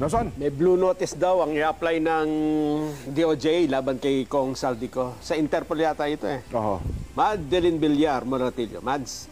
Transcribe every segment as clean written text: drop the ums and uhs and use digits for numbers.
Nason? May blue notice daw ang i-apply ng DOJ laban kay Kong Saldico. Sa Interpol yata ito eh. Oho. Madeline Villar, Moratillo. Mads?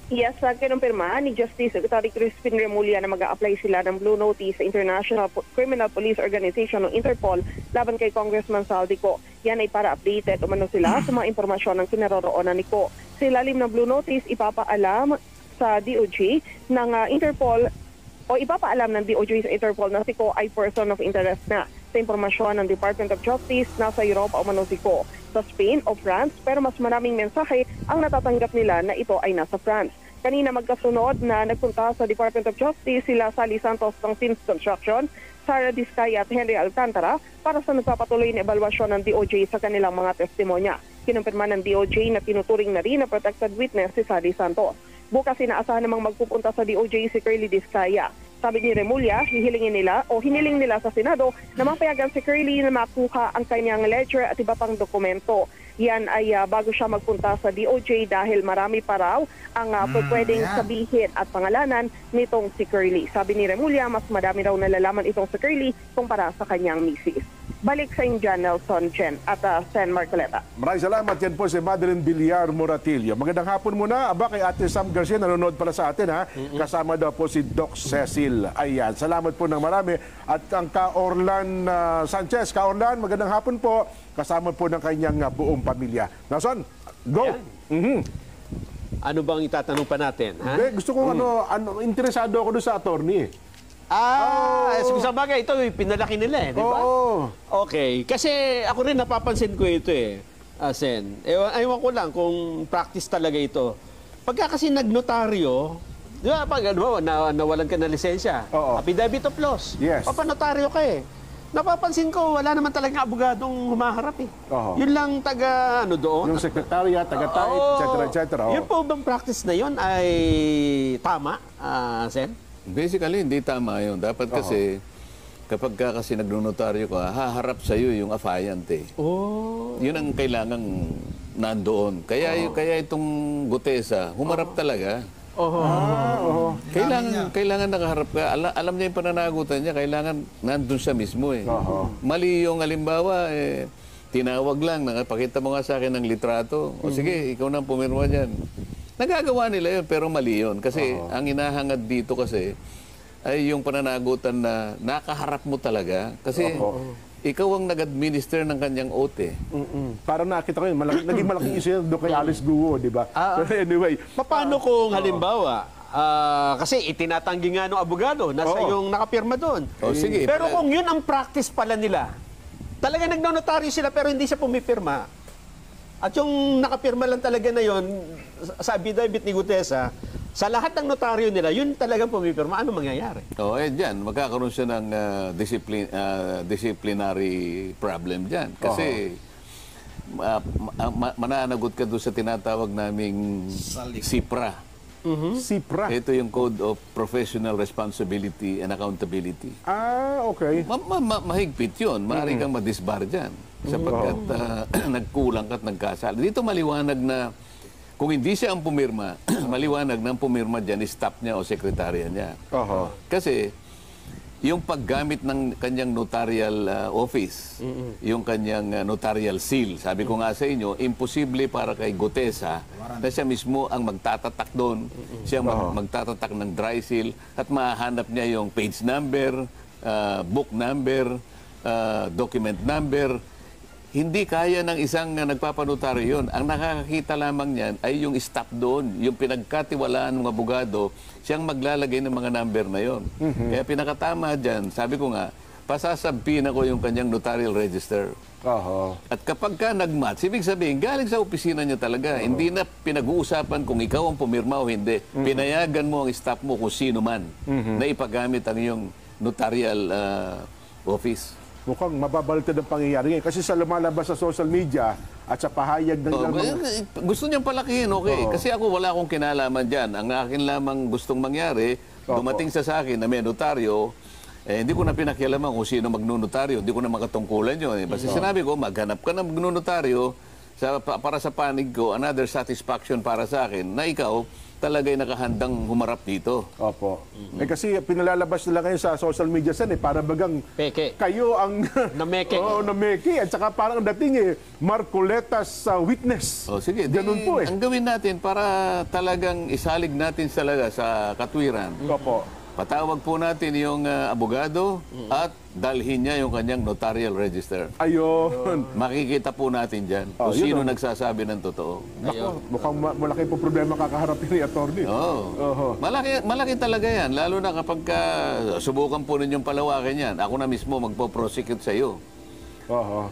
Yes, kinumpirma ni Justice Secretary Crispin Remulla na mag-a-apply sila ng Blue Notice sa International Criminal Police Organization o Interpol laban kay Congressman Saldico. Yan ay para updated umano sila sa mga impormasyon ng kinaroroonan ni Ko. Sa ilalim ng Blue Notice, ipapaalam sa DOJ ng Interpol o ipapaalam ng DOJ sa Interpol na si Ko ay person of interest na sa impormasyon ng Department of Justice nasa Europa umano si Ko sa Spain o France, pero mas maraming mensahe ang natatanggap nila na ito ay nasa France. Kanina magkasunod na nagpunta sa Department of Justice sila Sally Santos ng Sims Construction, Sara Discaya at Henry Alcantara para sa nagpapatuloy na ebalwasyon ng DOJ sa kanilang mga testimonya. Kinumpirma ng DOJ na tinuturing na rin na protected witness si Sally Santos. Bukas inaasahan namang magpupunta sa DOJ si Curly Discaya. Sabi ni Remulla, hiniling nila sa Senado na mapayagan si Curly na makuha ang kanyang ledger at iba pang dokumento. Yan ay bago siya magpunta sa DOJ dahil marami pa raw ang pwedeng sabihin at pangalanan nitong si Curly. Sabi ni Remulla, mas madami raw nalalaman itong si Curly kumpara sa kanyang misis. Balik sa inyo, Nelson, Jen at Sen Marcoleta. Maraming salamat. Yan po si Madeline Villar Moratillo. Magandang hapon muna. Aba, kay Ate Sam Garcia, nanonood pala sa atin, ha? Kasama daw po si Doc Cecil. Ayan. Salamat po ng marami. At ang Ka-Orlan Sanchez. Ka-Orlan, magandang hapon po. Kasama po ng kanyang buong pamilya. Nason, go! Ano bang itatanong pa natin? Ha? Gusto ko, interesado ako doon sa attorney. Sa bagay, ito pinalaki nila eh, di ba? Oo. Okay, kasi ako rin napapansin ko ito eh, Sen. Ewan ko lang kung practice talaga ito. Pagka kasi nagnotaryo, di ba, pag nawalan ka ng lisensya, Oo. affidavit of loss, Yes. papanotaryo ka eh. Napapansin ko, wala naman talagang abogadong humaharap eh. Oo. Yun lang doon. Yung sekretarya, taga-type, etc. Yun po bang practice na yun ay tama, Sen? Basically, hindi tama yun. Dapat kasi, kapag ka kasi nagnonotaryo ka, haharap sa'yo yung affiant eh. Yun ang kailangang nandoon. Kaya itong Gutesa, humarap talaga. Kailangan nakaharap ka. Alam niya yung pananagutan niya, kailangan nandun siya mismo eh. Mali yung halimbawa, tinawag lang, pakita mo nga sa akin ng litrato. O sige, ikaw nang pumirma dyan. Nagagawa nila yun, pero mali yun. Kasi ang hinahangad dito kasi ay yung pananagutan na nakaharap mo talaga. Kasi ikaw ang nag-administer ng kanyang oath eh. Parang nakita ko yun, naging malaking issue yun doon kay Alice Guo, di ba? Pero anyway. Paano kung halimbawa, kasi itinatanggi nga ng abogado, nasa yung nakapirma doon. Sige. Pero kung yun ang practice pala nila, talaga nagnonotaryo sila pero hindi siya pumipirma. At yung nakapirma lang talaga na yun, sa affidavit ni Gutesa, sa lahat ng notaryo nila, yun talagang pumipirma. Ano mangyayari? Dyan, magkakaroon siya ng disciplinary problem dyan. Kasi mananagot ka doon sa tinatawag naming SIPRA. SIPRA. Ito yung Code of Professional Responsibility and Accountability. Okay. Mahigpit yun. Maaari kang madisbar dyan. Sapagkat nagkulang ka at nagkasala. Dito maliwanag na kung hindi siya ang pumirma, maliwanag na ang pumirma dyan, staff niya o sekretarya niya. Kasi yung paggamit ng kanyang notarial office, yung kanyang notarial seal, sabi ko nga sa inyo, imposible para kay Gutesa na siya mismo ang magtatatak doon, siya magtatatak ng dry seal at mahanap niya yung page number, book number, document number. Hindi kaya ng isang nagpapanotaryo yun. Ang nakakakita lamang niyan ay yung staff doon, yung pinagkatiwalaan ng abogado, siyang maglalagay ng mga number na yon. Kaya pinakatama dyan, sabi ko nga, pasasabihin ako yung kanyang notarial register. At kapag ka nag-match, ibig sabihin, galing sa opisina niya talaga. Hindi na pinag-uusapan kung ikaw ang pumirma o hindi. Pinayagan mo ang staff mo kung sino man na ipagamit ang iyong notarial office. Mukhang mababaliktad ang pangyayari ngayon. Kasi sa lumalabas sa social media at sa pahayag ng ilang mga... Gusto niyang palakihin, okay. Kasi ako wala akong kinalaman dyan. Ang akin lamang gustong mangyari, dumating sa akin na may notaryo, hindi ko na pinakialaman kung sino magnunotaryo. Hindi ko na makatungkulan yun. Basta sinabi ko, maghanap ka ng magnunotaryo para sa panig ko, another satisfaction para sa akin na ikaw talaga'y nakahandang humarap dito. Opo. Kasi pinalalabas nila ngayon sa social media para bagang Peke. kayo ang Nameke. Oo, nameke. At saka parang dating Marcoletas witness. O sige, Ganun po ang gawin natin para talagang isalig natin talaga sa katwiran. Opo. Patawag po natin yung abogado at dalhin niya yung kanyang notarial register. Ayun. Makikita po natin dyan kung yun, sino nagsasabi ng totoo. Nako, mukhang malaki po problema kakaharapin ni attorney. Oo. Malaki talaga yan. Lalo na kapag subukan po ninyong palawakin yan. Ako na mismo magpo-prosecute sa iyo. Oo.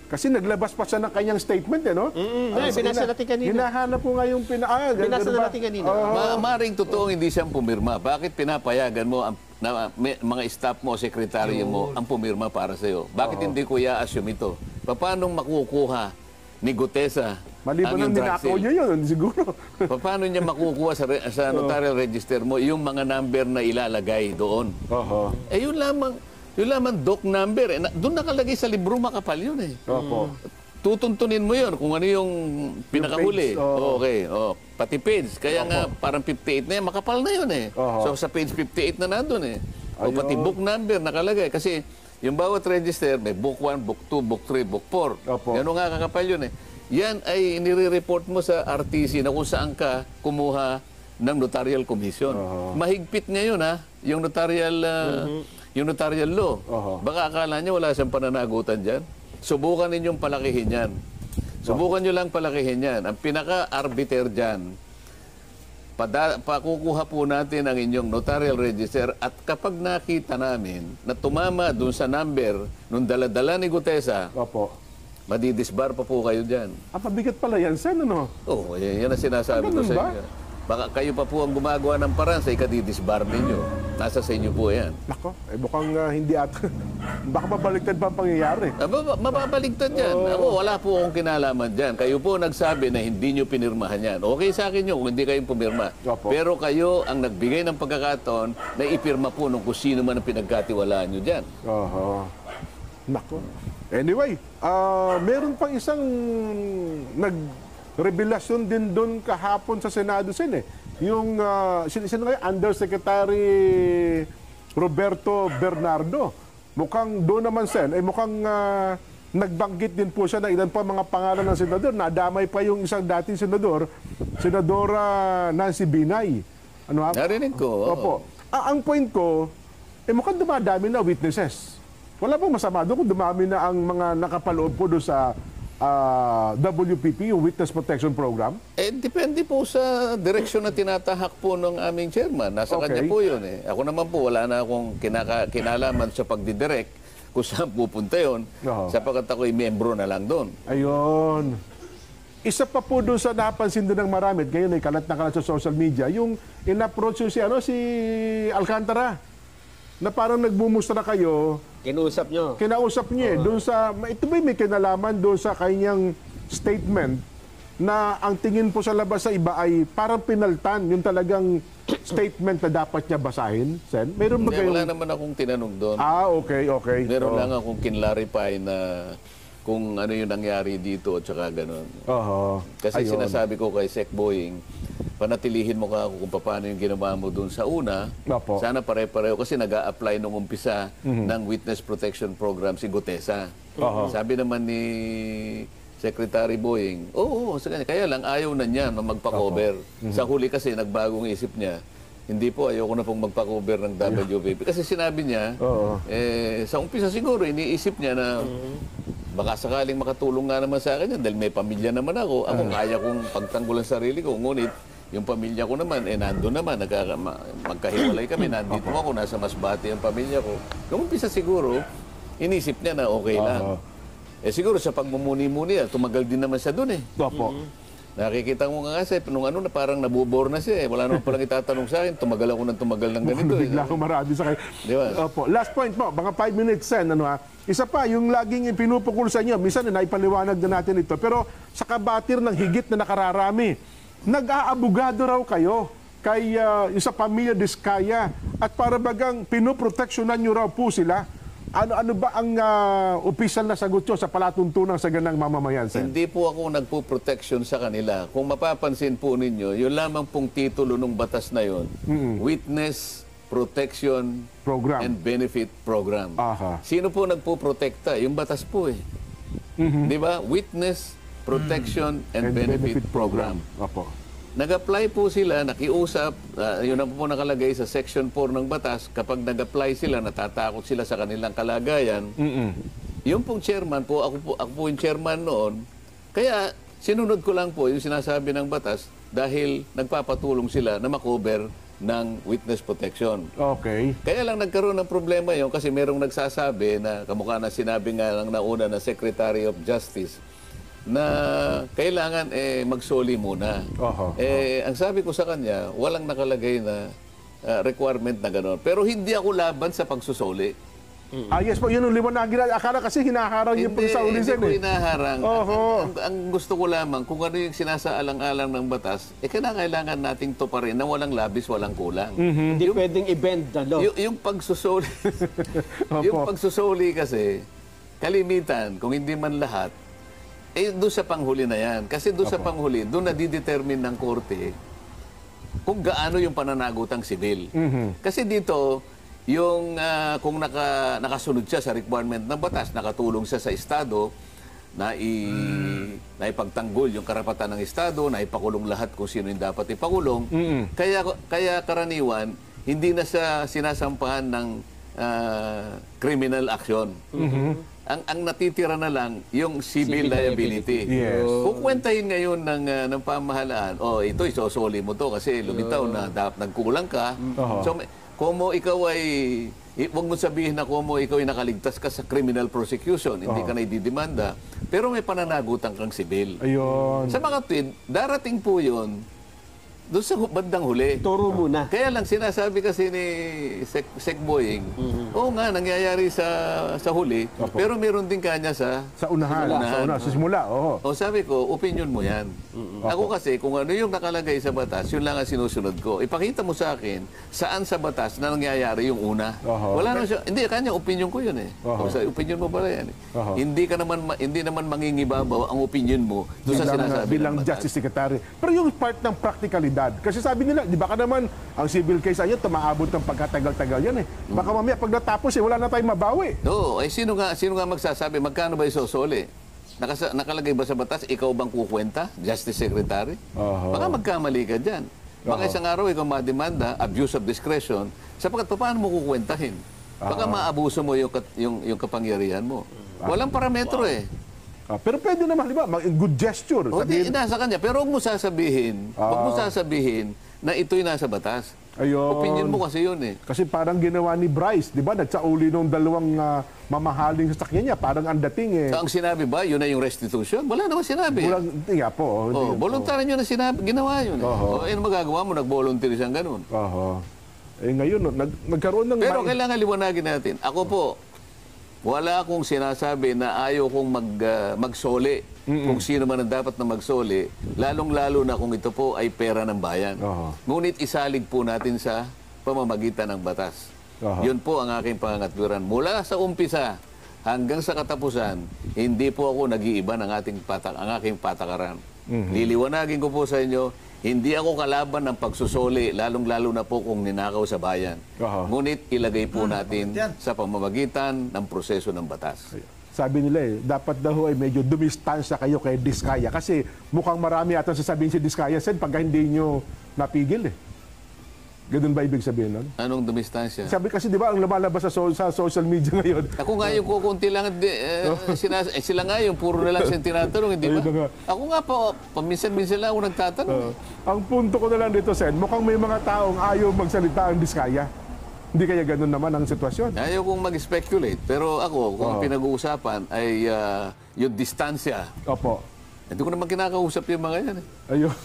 Kasi naglabas pa siya ng kanyang statement, no? Binasa natin kanina. Hinahanap po nga yung Binasa na natin kanina. Maring totoong hindi siyang pumirma. Bakit pinapayagan mo mga staff mo o sekretaryo mo ang pumirma para sa iyo? Bakit hindi ko i-assume ito? Paano makukuha ni Gutesa Maliban ang ng ninakaw niya yun, siguro. Paano niya makukuha sa notarial register mo yung mga number na ilalagay doon? Oho. Yun lamang doc number. Doon nakalagay sa libro, makapal yun eh. Opo. Tutuntunin mo yun kung ano yung pinakahuli. page, oo. Okay. Pati page. Kaya nga parang 58 na yan, makapal na yun eh. Oho. So sa page 58 na nandun eh. O Ayun. pati book number nakalagay. Kasi yung bawat register, may book 1, book 2, book 3, book 4. Opo. Gano'n nga kakapal yun eh. Yan ay nire-report mo sa RTC na kung saan ka kumuha ng notarial commission. Mahigpit ngayon ha, yung notarial yung notarial law. Baka akala niyo wala siyang pananagutan dyan. Subukan ninyong palakihin yan. Subukan nyo lang palakihin yan. Ang pinaka-arbiter dyan, pakukuha po natin ang inyong notarial register at kapag nakita namin na tumama dun sa number nung daladala ni Gutesa, Opo. madidisbar pa po kayo dyan. Pabigat pala yan, Sen, ano? Oo, yan ang sinasabi ko Ganun sa ba? inyo. Baka kayo pa po ang gumagawa ng paraan sa ikadidisbar ninyo. Nasa sa inyo po yan. Nako, mukhang hindi ata. Baka mabaliktad pa ang pangyayari. Mababaligtad yan. Ako, wala po akong kinalaman dyan. Kayo po nagsabi na hindi nyo pinirmahan yan. Okay sa akin yun kung hindi kayong pumirma. Opo. Pero kayo ang nagbigay ng pagkakataon na ipirma po nung kung sino man ang pinagkatiwalaan nyo dyan. Oho. Nako. Anyway, meron pang isang nagrevelasyon din doon kahapon sa Senado, Sen, eh. Yung sino kayo? Undersecretary Roberto Bernardo. Mukhang doon naman, Sen, mukhang nagbanggit din po siya na ilan pa mga pangalan ng senador. Nadamay pa yung isang dating senador, Senadora Nancy Binay. Ano ha? Narinig ko. oo. Opo. Ang point ko, mukhang dumadami na witnesses. Wala bang masama doon kung dumami na ang mga nakapaloob po doon sa WPP, yung Witness Protection Program? Depende po sa direksyon na tinatahak po ng aming chairman. Nasa Okay. kanya po yun eh. Ako naman po, wala na akong kinalaman sa pagdidirect kung saan pupunta yun. Oo. Sapagkat ako'y membro na lang doon. Ayun. Isa pa po doon sa napansin din ng marami, at ngayon ay kalat na kalat sa social media, yung in-approach yung si Alcantara, na parang nagmumustra kayo, Kinuusap nyo. kinausap niya doon sa, ito ba may kinalaman doon sa kanyang statement na ang tingin po sa labas sa iba ay parang pinaltan yung talagang statement na dapat niya basahin, Sen? Meron ba Wala kayong... naman akong tinanong doon. Okay. Meron Oo. lang akong kinlarify na kung ano yung nangyari dito at saka ganun. Oho. Kasi Ayun. sinasabi ko kay Sec Boying, panatilihin mo ka kung paano yung ginawa mo doon sa una. Opo. Sana pare-pareho kasi nag-a-apply nung umpisa ng Witness Protection Program si Gutesa. Sabi naman ni Secretary Boying, oo, sa kanya. Kaya lang ayaw na niya na magpa-cover. Sa huli kasi nagbagong isip niya. Hindi po, ayoko na pong magpa-cover ng WPP. Kasi sinabi niya, Oo. sa umpisa siguro, iniisip niya na baka sakaling makatulong nga naman sa akin yan dahil may pamilya naman ako. Ako kaya kong pagtanggol ang sarili ko. Ngunit, yung pamilya ko naman, nandun naman, magkahiwalay kami, nandito ako, nasa Masbate ang pamilya ko. Nung umpisa siguro, inisip niya na okay lang. Siguro sa pagmumuni-muni, tumagal din naman siya dun eh. Opo. Nakikita mo nga kasi, nung na parang nabubor na siya eh. Wala naman palang itatanong sa akin, tumagal ako ng tumagal ng ganito eh. Bigla akong marami sa kayo. Di ba? Opo. Last point po, mga 5 minutes, Sen. Isa pa, yung laging pinupukul sa inyo, minsan naipaliwanag na natin ito, pero sa kabatir ng higit na nakararami, nag-aabogado raw kayo kay yung sa pamilya Diskaya at para bagang pinoproteksyonan nyo raw po sila Ano ba ang opisyal na sagot nyo sa palatuntunan sa ganang mamamayan, Sen? Hindi po ako nagpo-protection sa kanila. Kung mapapansin po ninyo, yun lamang pong titulo ng batas na yun, Witness Protection Program. and Benefit Program. Aha. Sino po nagpo-protekta? Yung batas po eh. Di ba? Witness Protection and Benefit Program. Opo. Nag-apply po sila, nakiusap, yun ang po nakalagay sa Section 4 ng batas, kapag nag-apply sila, natatakot sila sa kanilang kalagayan. Yung pong chairman po, ako po yung chairman noon, kaya sinunod ko lang po yung sinasabi ng batas dahil nagpapatulong sila na makover ng witness protection. Okay. Kaya lang nagkaroon ng problema yun kasi merong nagsasabi na kamukha na sinabi nga lang nauna na Secretary of Justice na kailangan magsoli muna. Ang sabi ko sa kanya, walang nakalagay na requirement na gano'n. Pero hindi ako laban sa pagsusoli. Yes po, yun ang liwanagin. Akala kasi hinaharang yung pagsauli, Sen. Hindi ko hinaharang. Oho. Ang gusto ko lamang, kung ano yung sinasaalang-alang ng batas, kailangan nating tuparin na walang labis, walang kulang. Hindi pwedeng i-bend the law. Yung pagsusoli, yung pagsusoli kasi, kalimitan, kung hindi man lahat, doon sa panghuli na yan. Kasi doon sa panghuli, doon nadidetermine ng korte kung gaano yung pananagutang sibil. Kasi dito, yung kung nakasunod siya sa requirement ng batas, nakatulong siya sa Estado, na ipagtanggol yung karapatan ng Estado, na ipakulong lahat kung sino yung dapat ipakulong. Kaya karaniwan, hindi na siya sinasampahan ng criminal action. Ang natitira na lang yung civil liability. Yes. Kukwentahin ngayon ng pamahalaan, ito isosoli mo to kasi lumitaw na nagkulang ka. So, kumo ikaw ay, huwag mo sabihin na kumo ikaw ay nakaligtas ka sa criminal prosecution, hindi ka na ididemanda, pero may pananagutan kang sibil. Ayun. Sa mga tweet, darating po yun doon sa bandang huli. Turo muna. Kaya lang sinasabi kasi ni Sec Boying, oo nga, nangyayari sa huli, pero meron din kanya sa Sa simula. Oo. sabi ko, opinion mo yan. Ako kasi, kung ano yung nakalagay sa batas, yun lang ang sinusunod ko. Ipakita mo sa akin, saan sa batas na nangyayari yung una. Wala naman siya. Hindi, kanya, opinion ko yun eh. Opinion mo pala yan eh. Hindi naman mangingibabaw ang opinion mo doon sa sinasabi bilang ng batas. Justice Secretary. Pero yung part ng practicalidad, kasi sabi nila, di ba ka naman, ang civil case ayun, tumaabot ng pagkatagal-tagal yan eh. Baka mamaya, pag natapos wala na tayong mabawi. Oo, sino nga magsasabi, magkano ba isosoli? Nakalagay ba sa batas, ikaw bang kukwenta, Justice Secretary? Baka magkamali ka dyan. Baka isang araw ikaw mademanda, abuse of discretion, sapagkat paano mo kukwentahin? Baka maabuso mo yung kapangyarihan mo. Walang parametro eh. Pero pwede naman, di ba, good gesture. Hindi, nasa kanya. Pero huwag mo sasabihin na ito'y nasa batas. Ayun. Opinion mo kasi yun eh. Kasi parang ginawa ni Bryce, di ba, nagsauli nung dalawang mamahaling sasakyan niya, parang ang dating eh. So, ang sinabi ba, yun na yung restitution? Wala naman sinabi. Hindi nga po. Voluntary nyo na sinabi, ginawa yun. Ano magagawa mo? Nag-volunteer siyang ganun. Ngayon, nagkaroon ng... Pero kailangan liwanagin natin. Ako po, wala akong sinasabi na ayaw kong magsoli kung sino man ang dapat na magsoli, lalong-lalo na kung ito po ay pera ng bayan. Ngunit isalig po natin sa pamamagitan ng batas. Yun po ang aking pangangatwiran. Mula sa umpisa hanggang sa katapusan, hindi po ako nag-iiba ng ang aking patakaran. Liliwanagin ko po sa inyo, hindi ako kalaban ng pagsusoli, lalong-lalo na po kung ninakaw sa bayan. Ngunit ilagay po natin sa pamamagitan ng proseso ng batas. Sabi nila dapat daw ay medyo dumistansya kayo kay Diskaya. Kasi mukhang marami atang sasabihin si Diskaya, Sen, pagka hindi nyo napigil eh. Ganun ba ibig sabihin nun? Anong dumistansya? Sabi kasi, di ba, ang lumalabas sa social media ngayon. Ako nga yung kukunti lang, sila nga yung puro na lang siyang tinatanong, hindi ba? Ako nga po, paminsan-minsan lang ako nagtatanong. Ang punto ko na lang dito, Sen, mukhang may mga taong ayaw magsalita ang Diskaya. Hindi kaya ganun naman ang sitwasyon? Ayaw kong mag-speculate, pero ako, kung ang pinag-uusapan ay yung distansya. Opo. Hindi ko naman kinakausap yung mga yan. Ayun.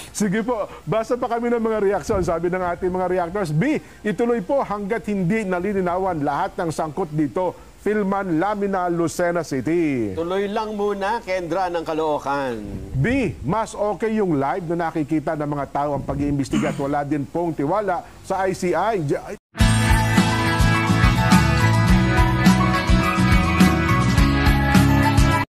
Sige po, basa pa kami ng mga reaksyon. Sabi ng ating mga reactors, B, ituloy po hanggat hindi nalilinawan lahat ng sangkot dito. Philman Lamina, Lucena City. Tuloy lang muna, Kendra ng Caloocan. B, mas okay yung live na nakikita ng mga tao ang pag-iimbestiga at wala din pong tiwala sa ICI.